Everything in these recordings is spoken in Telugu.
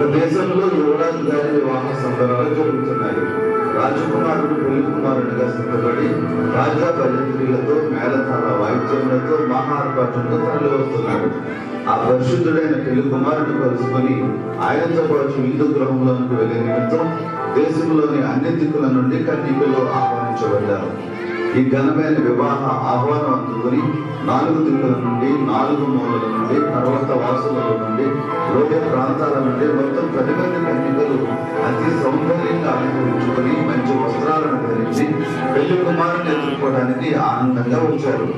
ఒక దేశంలో యువరాజు గారి వివాహ సంబరాలు జరుగుతున్నాయి. రాజకుమారుడు పెళ్లి కుమారుడిగా సిద్ధపడి రాజా పరిత్రులతో మేళతాళ వాయిద్యములతో మహార్పాటంతో తరలి వస్తున్నాడు. ఆ పరిశుద్ధుడైన పెళ్లి కుమారుడు కలుసుకొని ఆయనతో పాటు విందు గృహంలోనికి వెళ్లే నిమిత్తం దేశంలోని అన్ని దిక్కుల నుండి కన్యకలు ఆహ్వానించబడ్డారు. ఈ ఘనమైన వివాహ ఆహ్వానం అందుకుని 4 దిక్కుల నుండి, 4 మూలల నుండి, పర్వత వాసుల నుండి, లోయ ప్రాంతాల నుండి మొత్తం 10 మంది కన్యకలు అతి సౌందర్యంగా అలంకరించుకొని మంచి వస్త్రాలను ధరించి పెళ్లి కుమారుని ఎదుర్కోవడానికి ఆనందంగా వచ్చారు.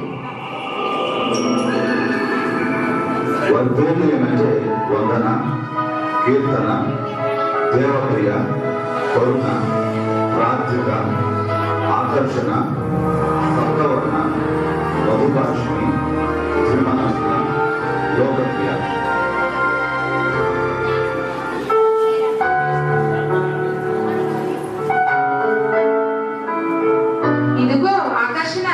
వారి పేర్లు ఏమంటే వందన, కీర్తన, దేవప్రియ, కరుణ, ప్రార్థిక, ఆకర్షణ, సప్తవర్ణ, మధుభాషిణి, త్రిమనస్న, లోకప్రియ. ఇదిగో ఆకర్షణ,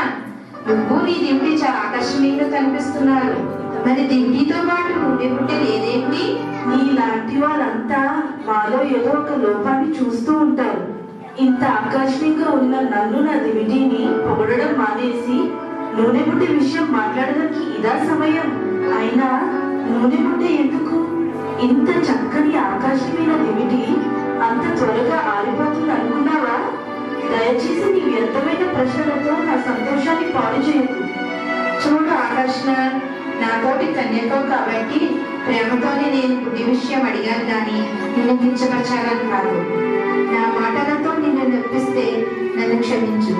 నువ్వు నీ దిండి చాలా ఆకర్షణీయంగా కనిపిస్తున్నారు. మరి దిండితో పాటు నూనె పుట్టి లేదేంటి? నీలాంటి వాళ్ళంతా మాలో ఏదో ఒక లోపాన్ని చూస్తూ ఉంటారు. ఇంత ఆకర్షణీయంగా ఉన్న నన్ను, నా దివిటీని పొగడడం మానేసి నూనె బుడ్డ విషయం మాట్లాడడానికి ఇదా సమయం? అయినా నూనె బుడ్డ ఎందుకు? ఇంత చక్కని ఆకర్షణీయమైన దివిటి అంత త్వరగా ఆరిపోతుంది అనుకున్నావా? దయచేసి నీ వ్యర్థమైన ప్రశ్నలతో నా సంతోషాన్ని పాడు చేయకు. చూడు ఆకర్షణ, నాతోటి కన్యకం కాబట్టి ప్రేమతోనే నేను బుద్ధి విషయం అడిగాను కానీ నిన్ను కించపరచాలని కాదు. నా మాటలతో నిన్ను నొప్పిస్తే నన్ను క్షమించు.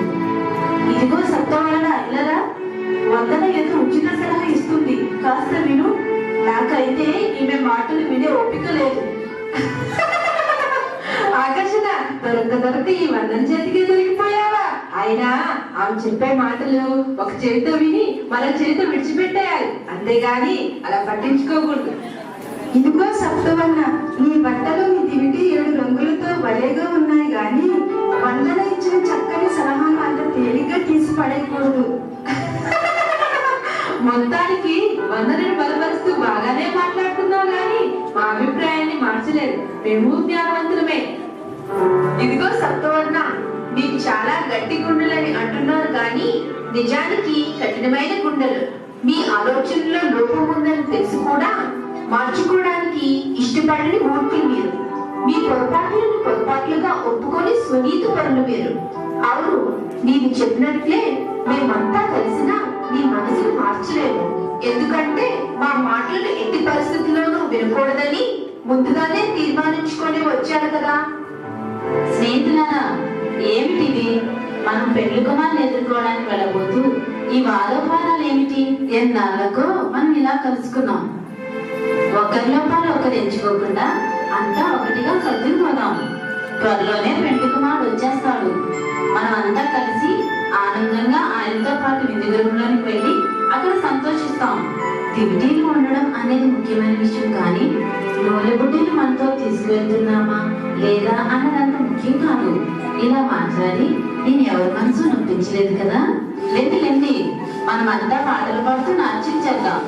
ఇదిగో సప్తవరణ ఇల్లరా, వందన ఏదో ఉచిత సలహా ఇస్తుంది, కాస్త విను. నాకైతే ఈమె మాటలు వినే ఓపిక లేదు. ఆకర్షణ, దొరక ఈ వందన చేతికి దొరికిపోయావా? అయినా ఆమె చెప్పే మాటలు ఒక చేతితో విని మరో చేతితో విడిచిపెట్టేయాలి, అంతేగాని అలా పట్టించుకోకూడదు. ఇదిగో సప్తవన్న, నీ బట్టలు నీ దివిటి 7 రంగులతో భలేగా ఉన్నాయి గాని వందన ఇచ్చిన చక్కని సలహాను అంత తేలిగ్గా తీసి పడేయకూడదు. మొత్తానికి వందనని బలపరుస్తూ బాగానే మాట్లాడుతున్నావు గాని మా అభిప్రాయాన్ని మార్చలేదు. మేము జ్ఞానవంతులమే. ఇదిగో సప్తవర్ణ, మీకు చాలా గట్టి గుండెలని అంటున్నారు కానీ నిజానికి కఠినమైన గుండెలు. మీ ఆలోచనలో లోపం ఉందని తెలిసి కూడా మార్చుకోవడానికి ఇష్టపడని మూర్ఖులు మీరు. మీ పొరపాట్లను పొరపాట్లుగా ఒప్పుకొని స్వనీతి పనులు మీరు. అవును, నీవు చెప్పినట్లే మేమంతా కలిసినా నీ మనసును మార్చలేము. ఎందుకంటే మా మాటలను ఎట్టి పరిస్థితుల్లోనూ వినకూడదని ముందుగానే తీర్మానించుకొని వచ్చాడు కదా. స్నేహితులారా, ఏమిటిది? మనం పెళ్లి కుమార్ని ఎదుర్కోవడానికి వెళ్ళబోతూ ఈ వాదోపాదాలు ఏమిటి? ఎన్నాళ్ళకో మనం ఇలా కలుసుకున్నాం. ఒకరి లోపాలు ఒకరు ఎంచుకోకుండా అంతా ఒకటిగా సర్దుకుపోదాం. త్వరలోనే పెళ్లి కుమారుడు వచ్చేస్తాడు. మనం అంతా కలిసి ఆనందంగా ఆయనతో పాటు విందు గృహంలోనికి వెళ్ళి అక్కడ సంతోషిస్తాం. దివిటీలు ఉండడం అనేది ముఖ్యమైన విషయం కానీ నూనె బుడ్డిని మనతో తీసుకువెళ్తున్నామా లేదా అన్నదంత ముఖ్యం కాదు. ఇలా మాట్లాడి నేను ఎవరి మనసు నొప్పించలేదు కదా. లేండి, మనం అంతా పాటలు పాడుతూ నాట్యం చేద్దాం.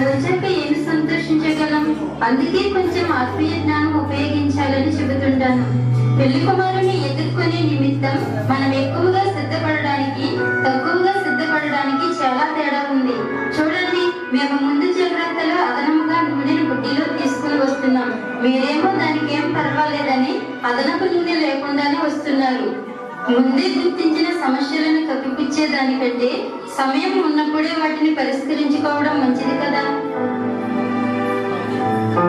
వచ్చాక ఏమి సంతోషించగలం? అందుకే కొంచెం ఆత్మీయ జ్ఞానం ఉపయోగించాలని చెబుతుంటాను. పెళ్లి కుమారుని ఎదుర్కొనే నిమిత్తం మనం ఎక్కువగా సిద్ధపడడానికి, తక్కువగా సిద్ధపడడానికి చాలా తేడా ఉంది. చూడండి, మేము ముందు జాగ్రత్తలో అదనముగా నూనెను బుడ్డిలో తీసుకుని వస్తున్నాం. మీరేమో దానికి ఏం పర్వాలేదని అదనపు నూనె లేకుండానే వస్తున్నారు. ముందే గుర్తించిన సమస్యలను కప్పిపుచ్చే దానికంటే సమయం ఉన్నప్పుడే వాటిని పరిష్కరించుకోవడం మంచిది కదా.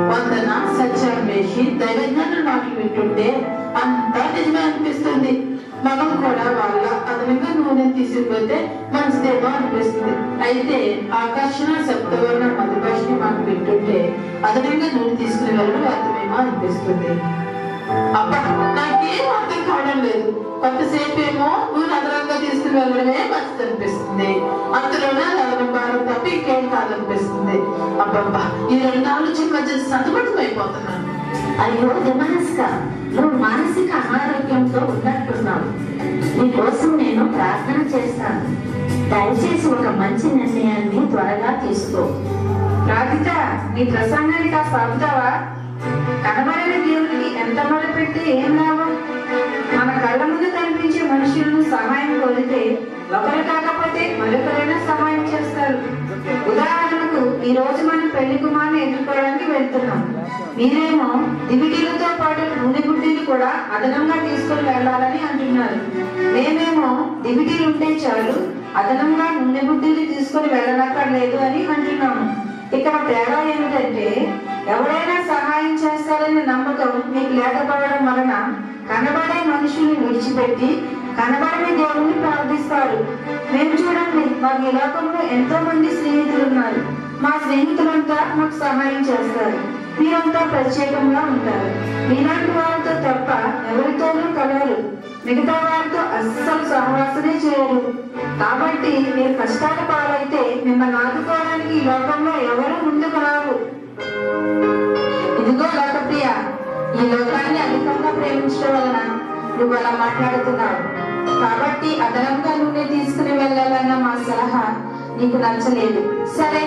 వందన సత్యాన్వేషి దైవజ్ఞానుల మాటలు వింటుంటే అంతా నిజమే అనిపిస్తుంది. మనం కూడా వాళ్ళ అదనంగా నూనె తీసుకుపోతే మంచిదేమో అనిపిస్తుంది. అయితే ఆకర్షణ సప్తవర్ణ మధుభాషని మాకు వింటుంటే అదనంగా నూనె తీసుకుని వెళ్ళడం వ్యర్థమేమో అనిపిస్తుంది. అబ్బా, నాకేం అర్థం కావడం లేదు. కొంతసేపు ఏమో నూనె అదనంగా తీసుకుని వెళ్ళడమే మంచిది అనిపిస్తుంది. అందులోనే అదనం భారం తప్ప ఇంకేం కాదనిపిస్తుంది. అబ్బబ్బా, ఈ 2 ఆలోచన మధ్య సంతమతం అయిపోతున్నాను. అయ్యో దిమనస్క, నువ్వు మానసిక అనారోగ్యంతో ఉన్నట్టున్నావు. నీకోసం నేను ప్రార్థన చేస్తాను. దయచేసి ఒక మంచి నిర్ణయాన్ని త్వరగా తీసుకో. రాధిక, నీ ప్రసంగాన్ని కాస్త ఆపుతావా? కనబడని దేవుడికి ఎంత మొదలుపెట్టి ఏం లాభం? మన కళ్ళ ముందు కనిపించే మనుషులను సహాయం కోరితే ఒకరు కాకపోతే మరొకరైనా సహాయం చేస్తారు. ఉదాహరణకు, ఈ రోజు మనం పెళ్లి కుమార్ని ఎదుర్కోవడానికి వెళ్తున్నాం. మీరేమో దివిటీలతో పాటు నూనె బుడ్డీలు కూడా అదనంగా తీసుకుని వెళ్ళాలని అంటున్నారు. మేమేమో దివిటీలు ఉంటే చాలు, అదనంగా నూనె బుడ్డీలు తీసుకుని వెళ్ళనక్కర్లేదు అని అంటున్నాము. ఇక్కడ తేడా ఏమిటంటే, ఎవరైనా సహాయం చేస్తారనే నమ్మకం మీకు లేకపోవడం వలన కనబడే మనుషుల్ని విడిచిపెట్టి కనబడని దేవుణ్ణి ప్రార్థిస్తారు. మేము చూడండి, మాకు ఈ లోకంలో ఎంతో మంది స్నేహితులు ఉన్నారు. మా స్నేహితులంతా మాకు సహాయం చేస్తారు. మీరంతా ప్రత్యేకంగా ఉంటారు. మీలాంటి వారితో తప్ప ఎవరితోనూ కలరు. మిగతా వారితో అస్సలు సహవాసనే చేయరు. కాబట్టి మీరు కష్టాల పాలైతే మిమ్మల్ని ఆదుకోవడానికి ఈ లోకంలో ఎవరు ముందుకు రారు. ఇదిగో లోకప్రియ, ఈ లోకాన్ని అధికంగా ప్రేమించడం వలన నువ్వు అలా మాట్లాడుతున్నావు. కాబట్టి అదనంగా నూనె తీసుకుని వెళ్ళాలన్న మా సలహా నీకు నచ్చలేదు. సరే,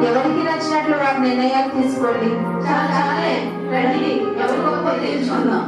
ఎవరికి నచ్చినట్లు వారి నిర్ణయాలు తీసుకోండి. చాలే, రండి, ఎవరికో తెలుసుకుందాం.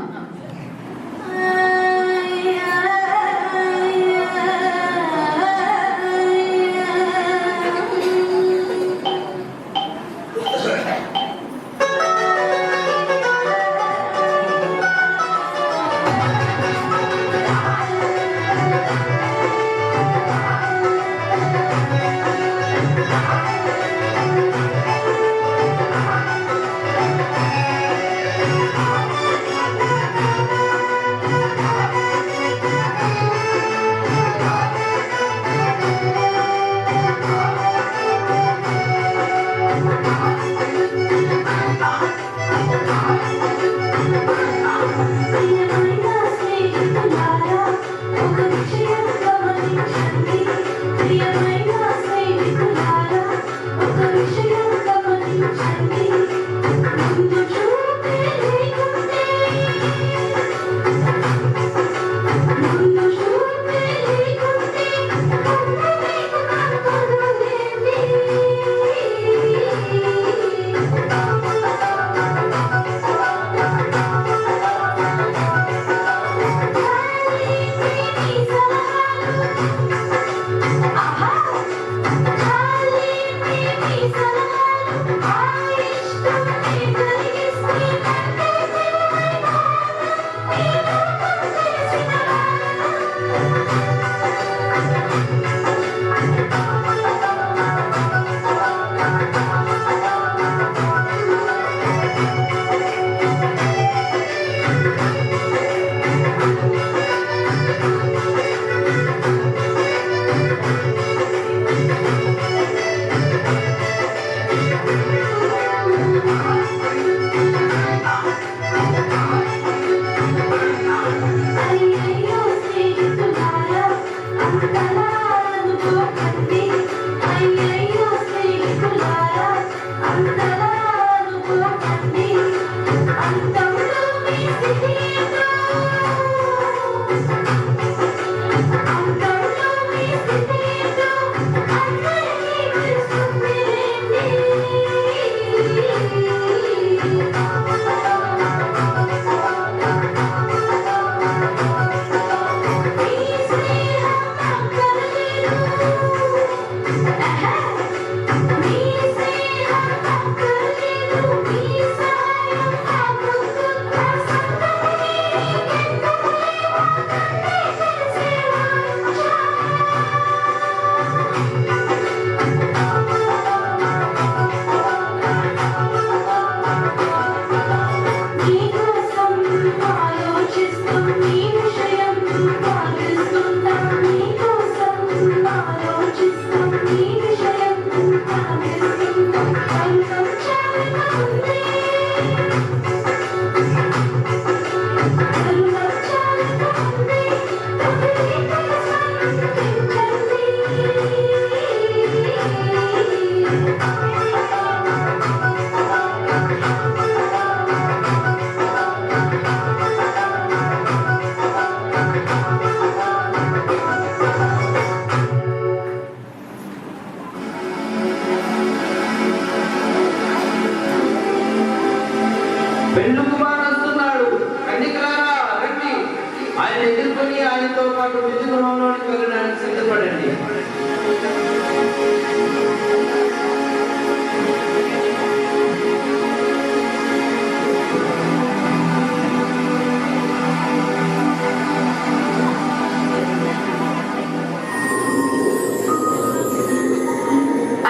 విధి గృహంలోకి వెళ్ళడానికి సిద్ధపడండి.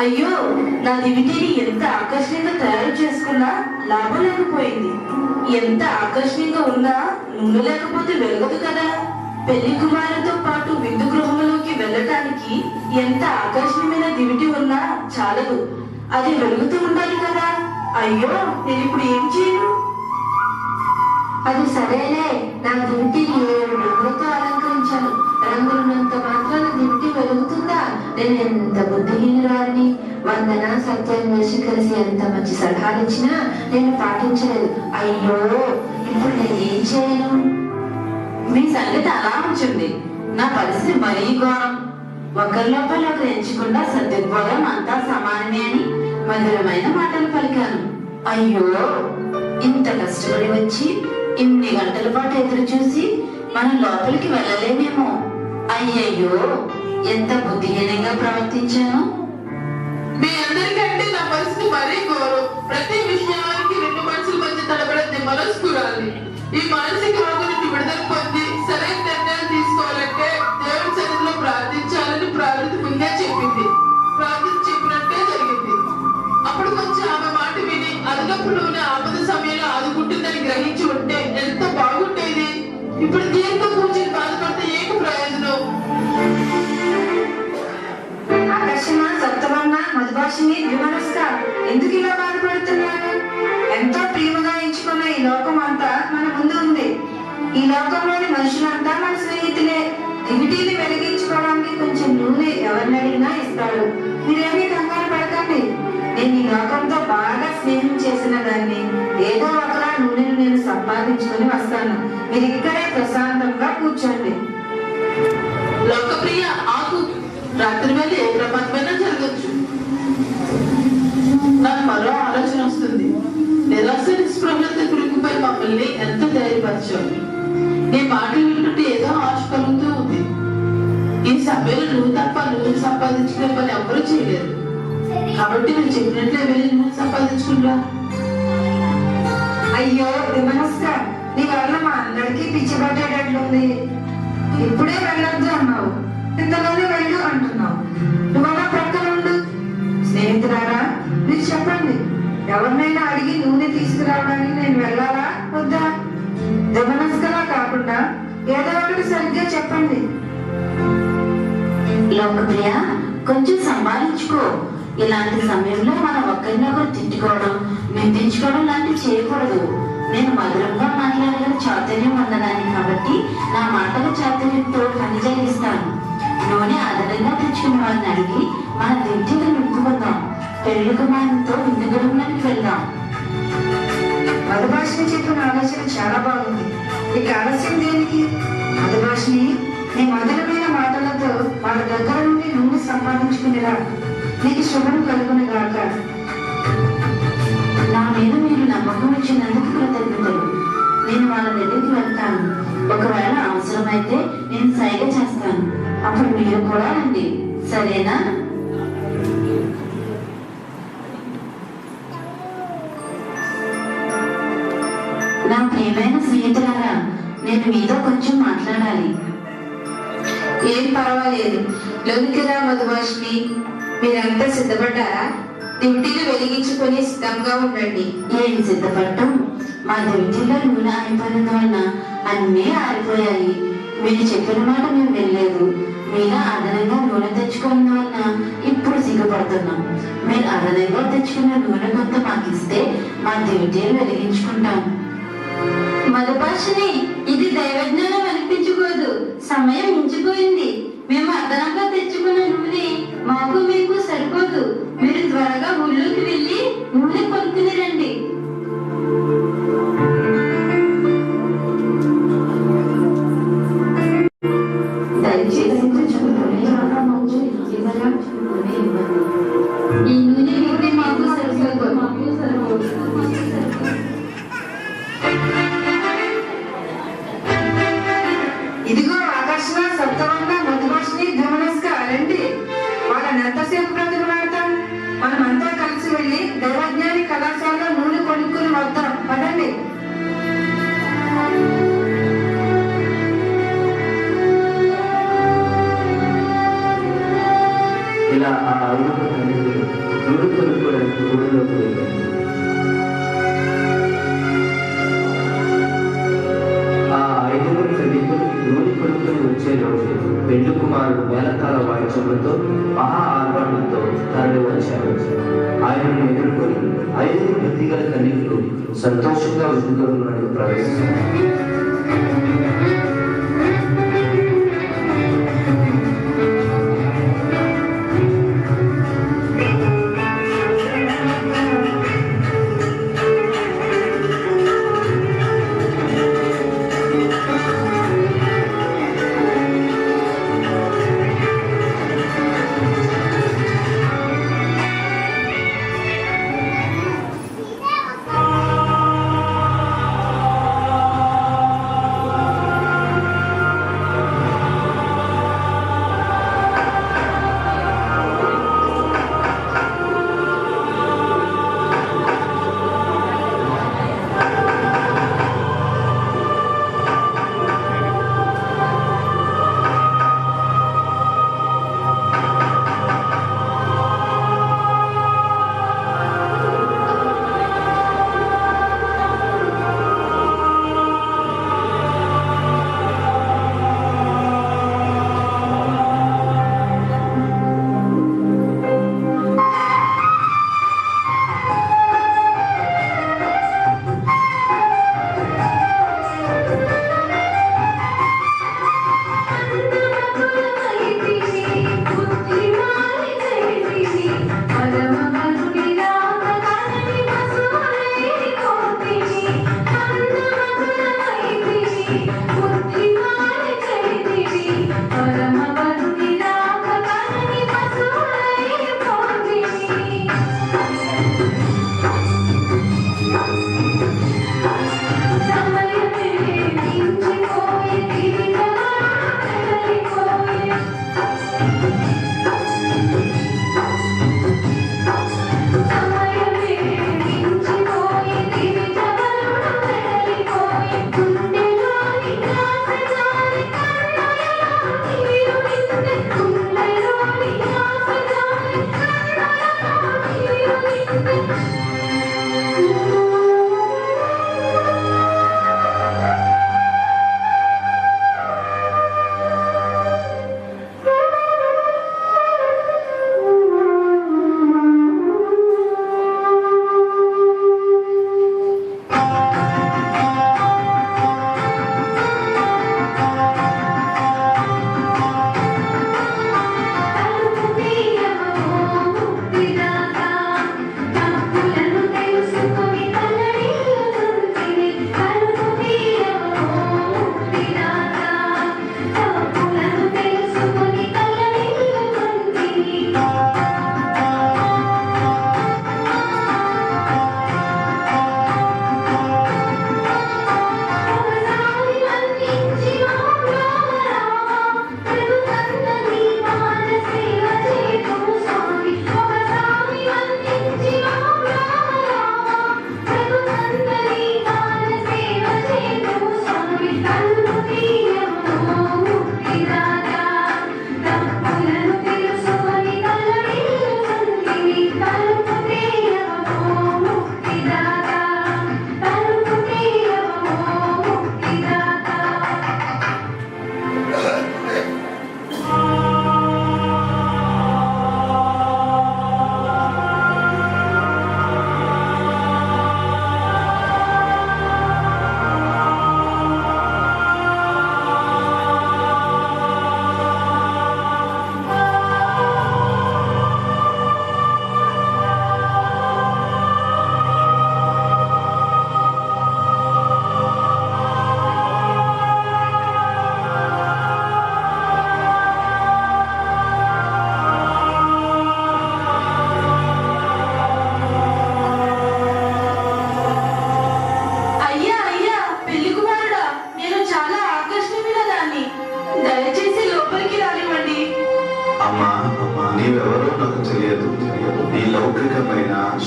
అయ్యో, నా దివిటీని ఎంత ఆకర్షణీయంగా తయారు చేసుకున్నా లాభం లేకపోయింది. ఎంత ఆకర్షణీయంగా ఉన్నా నూనె లేకపోతే వెలగదు కదా. పెళ్లి కుమారులతో పాటు విందు గృహంలోకి వెళ్ళటానికి ఎంత ఆకర్షణీయమైన దివిటి ఉన్నా చాలదు, అది వెలుగుతూ ఉండాలి కదా. అయ్యో, నేను ఇప్పుడు ఏం చేయను? అది సరేలే, నా దివిటిని 7 రంగులతో అలంకరించాను. రంగులున్నంత మాత్రాన దివిటి వెలుగుతుందా? నేను ఎంత బుద్ధిహీనురాలిని. వందన, సత్యం వేసి కలిసి ఎంత మంచి సలహాలు ఇచ్చినా నేను పాటించలేదు. అయ్యో, ఇప్పుడు నేను ఏం చేయను? మీ సంగతి అలా ఉంచింది. నా పరిస్థితి మరీ ఘోరం. ఒకరిలోపల ఒకరు ఎంచకుండా సర్దుకుపోవడం అంతా సమానమే అని మధురమైన మాటలు పలికాను. అయ్యో, ఇంత కష్టపడి వచ్చి ఇన్ని గంటల పాటు ఎదురు చూసి మనం లోపలికి వెళ్ళలేమేమో. అయ్యయ్యో, ఎంత బుద్ధిహీనంగా ప్రవర్తించాను. మీ అందరికంటే నా పరిస్థితి మరీ ఘోరం. ప్రతి విషయానికి 2 మనుషుల మధ్య తడబడే మనస్కురాలి. ఈ మానసిక రోగం నుండి విడుదల పొంది సరైన నిర్ణయాలు తీసుకోవాలంటే దేవుడి సన్నిధిలో ప్రార్థించాలని ప్రార్థన ముందే చెప్పింది. ప్రార్థన చెప్పినట్టే జరిగింది. అప్పుడు కొంచెం ఆమె మాట విని అదనప్పుడు ఆపద సమయంలో ఆదుకుంటుందని గ్రహించి ఉంటే ఎంత బాగుండేది. ఇప్పుడు దీంతో కూర్చొని బాధపడితే ఏమి ప్రయోజనం? ఆకర్షణ, సప్తమన్న, మధుభాషిని, ద్విమనస్క, ఎందుకు ఇలా బాధపడుతున్నాను? ఎంతో ప్రియముగా ఎంచుకున్న ఈ లోకం అంతా మన ముందు ఉంది. ఈ లోకంలోని మనుషులంతా మన స్నేహితులే. దివిటీని వెలిగించుకోవడానికి కొంచెం నూనె ఎవరిని అడిగినా ఇస్తాడు. మీరేమీ కంగారు పడకండి. నేను ఈ లోకంతో బాగా స్నేహం చేసిన దాన్ని. ఏదో ఒకలా నూనెను నేను సంపాదించుకొని వస్తాను. మీరు ఇక్కడే ప్రశాంతంగా కూర్చోండి. లోకప్రియ, ఆకు. రాత్రి వేళ ఏ ప్రమాదమైనా జరగచ్చు. నాకు మరో ఆలోచన వస్తుంది. నిరాశ నిస్పృహలతో కురిగిపోయి మమ్మల్ని ఎంత ధైర్యపరిచావు. నీ మాటలు వింటుంటే ఏదో ఆశ కలుగుతూ ఉంది. ఈ సమయంలో నువ్వు తప్ప నువ్వు సంపాదించుకునే పని ఎవరూ చేయలేరు. కాబట్టి నువ్వు చెప్పినట్లే వెళ్ళి నువ్వు సంపాదించుకుంటా. అయ్యో విమనస్క, నీ వల్ల మా అందరికీ పిచ్చి పట్టేటట్లుంది. ఇప్పుడే వెళ్ళొద్దు అన్నావు, ఇంతలోనే వెళ్ళు అంటున్నావు. నువ్వలా ప్రక్కన ఉండు. స్నేహితులారా, మీరు చెప్పండి, ఎవరినైనా అడిగి నూనె తీసుకురావడానికి నేను వెళ్ళాలా వద్దా? విమనస్కలా కాకుండా ఏదో ఒకటి సరిగ్గా చెప్పండి. లోకప్రియ, కొంచెం సంభాలించుకో. ఇలాంటి సమయంలో మనం ఒకరినొకరు తిట్టుకోవడం, నిందించుకోవడం లాంటివి చేయకూడదు. నేను మధురంగా మాట్లాడగల చాతుర్యం ఉన్నదాన్ని కాబట్టి నా మాటల చాతుర్యంతో పని జరిగిస్తాను. నూనె అదనంగా తెచ్చుకున్న వారిని అడిగి మన దింటిని నింపుకుందాం. పెళ్లి కుమారునితో విందు గృహంలోకి వెళ్దాం. మధుభాషిని చెప్పిన ఆలోచన చాలా బాగుంది. ఇక ఆలస్యం దేనికి? మధుభాషిని, నీ మధురమైన మాటలతో వాళ్ళ దగ్గర నుండి నూనె సంపాదించుకునేలా నీకు శుభం కలుగును గాక. నా మీద మీరు నమ్మకం ఇచ్చినందుకు కృతజ్ఞతలు. నేను వాళ్ళ దగ్గరికి వెళ్తాను. ఒకవేళ అవసరమైతే నేను సైగ చేస్తాను. అప్పుడు మీరు కూడా రండి, సరేనా? నా ప్రియమైన స్నేహితులారా, నేను మీతో కొంచెం మాట్లాడాలి. ఏం పర్వాలేదు, లోనికి రా మధుభాషిని. మీరంతా సిద్ధపడ్డారా? దివిటీలు వెలిగించుకొని సిద్ధంగా ఉండండి. ఏం సిద్ధపడటం? మా దివిటీలో నూనె ఆరిపోయినందువలన అన్నీ ఆరిపోయాయి. మీరు చెప్పిన మాట మేము వెళ్ళలేదు. మీరు అదనంగా నూనె తెచ్చుకున్న వలన ఇప్పుడు సిగ్గుపడుతున్నాం. మీరు అదనంగా తెచ్చుకున్న నూనె కొంత మాకు ఇస్తే మా దివిటీలు వెలిగించుకుంటాం. మధుభాషిని, ఇది దైవజ్ఞానం అనిపించుకోదు. సమయం మించిపోయింది. మేము అదనంగా తెచ్చుకున్న నూనె మాకు మీకు సరిపోదు. మీరు త్వరగా ఊళ్ళోకి వెళ్ళి నూనె కొనుక్కుని రండి. దయచేసి ఈ నూనె నూనె మాకు సరిపోదు. ఇదిగో ఆకర్షణ, సప్తమ వెళ్ళి దైవజ్ఞాని కళాశాలలో నూనె కొనుక్కుని వద్దాం పదండి. ఇలా ఆ ఐదుగురు కన్యకులు నూనె కొనుక్కోవడానికి ఊరిలోకి వెళ్ళారు. ఆ ఐదుగురు కన్యకులు నూనె కొనుక్కొని వచ్చే రోజు పెళ్లి కుమారుడు మేళతాళ వాయిద్యములతో మహా ఆర్భాటంతో తరలి వచ్చారు. ఆయనను ఎదుర్కొని ఐదుగురు బుద్ధిగల కన్యకులు సంతోషంగా విందులోకి ప్రవేశించారు.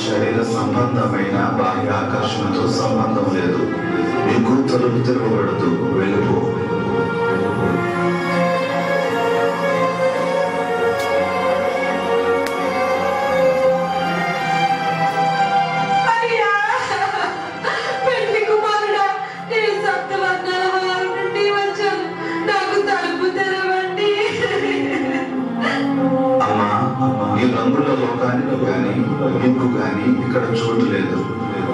శరీర సంబంధమైన బాహ్య ఆకర్షణతో సంబంధం లేదు. నీకు తలుపు తెరవబడదు, వెళ్ళిపో. అయ్యా, పెళ్లి కుమారుడా, నేను సప్తవర్ణాల వారి నుండి వచ్చాను. నాకు తలుపు తెరవండి. అమ్మా, ఈ రంగుల లోకానికి గాని నీకు గాని ఇక్కడ చోటు లేదు.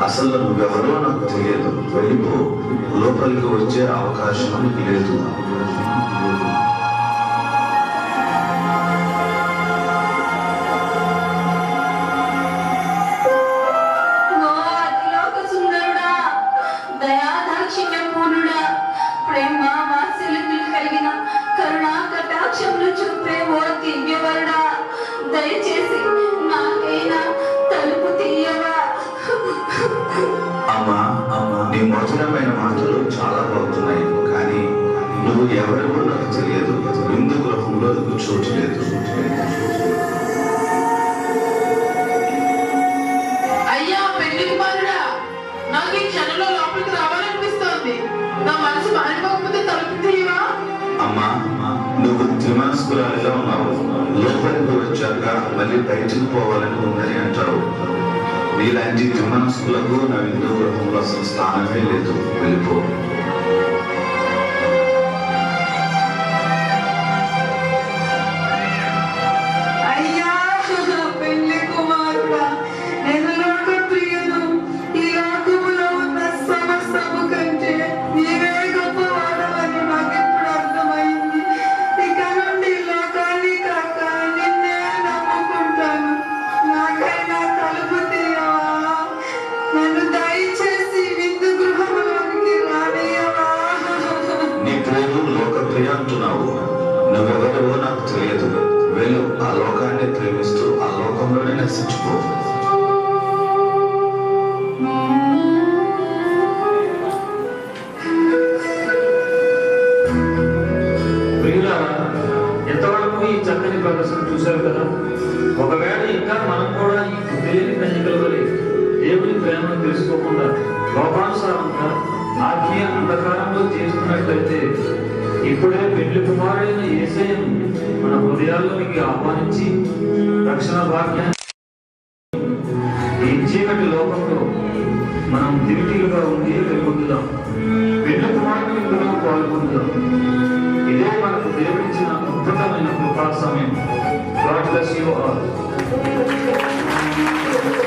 అసలు నువ్వెవరో నాకు తెలియదు, వెళ్ళిపో. లోపలికి వచ్చే అవకాశం నీకు లేదు. ఓ అతిలోక సుందరుడా, దయాదాక్షిణ్య పూర్ణుడా, ప్రేమ వాత్సల్యములు కలిగిన కరుణా కటాక్షములు చూపే ఓ దివ్యవరుడా, దయచేసి నాకైనా తలుపు తీయవా. అమ్మా, నీ మధురమైన మాటలు చాలా బాగుతున్నాయి, కానీ నువ్వు ఎవరివో నాకు తెలియదు. విందు గృహంలో నీకు చోటు లేదు. అయ్యా పెళ్లి కుమారుడా, నాకు ఈ క్షణంలో లోపలికి రావాలనిపిస్తోంది. నా మనసు మారిపోకపోతే తలుపు తీయవా? అమ్మా, నువ్వు త్రిమనస్కురాలిలో ఉన్నావు. లోపలికి వచ్చాక మళ్ళీ బయటికి పోవాలని ఉందని అంటావు. నీలాంటి త్రిమనస్కులకు నా విందు గృహంలో అసలు స్థానమే లేదు, వెళ్ళిపో. అయ్యా పెళ్లి కుమారుడా, నేను లోకప్రియుడు. ఈ లోకములో ఉన్న సమస్తము కంటే నీవే గొప్పవాడవని నాకు ఇప్పుడు అర్థమైంది. ఇక నుండి లోకాన్ని కాక నిన్నే నమ్ముకుంటాను. నాకైనా తలుపు తీయవా? నన్ను దయచేసి విందు గృహంలోనికి రానియవా? నీ పేరు లోకప్రియ అంటున్నావు. నువ్వెవరివో నాకు తెలియదు, వెళ్ళు. ఆ లోకాన్ని ప్రేమిస్తూ ఆ లోకంలోనే నశించుకో. ప్రియులారా, ఎంతవరకు ఈ చక్కని ప్రదర్శన చూశారు కదా. ఒకవేళ ఇంకా మనం కూడా ఈ తెలియని కన్యకల వలె దేవుని ప్రేమను తెలుసుకోకుండా లోపానుసారంగా ఆత్మీయ అంధకారంలో చేస్తున్నట్లయితే ఇప్పుడే పెళ్లి కుమారుడైన యేసయ్యను మన హృదయాల్లోనికి ఆహ్వానించి రక్షణ భాగ్యాన్ని ఈ చీకటి లోకంలో మనం దివిటీలుగా ఉండి వెలుగొందుదాం. పెళ్లి కుమారుని ఇందులో పాల్గొందాం. ఇదే మనకు దేవుడిచ్చిన అద్భుతమైన కృపా సమయం. God bless you all.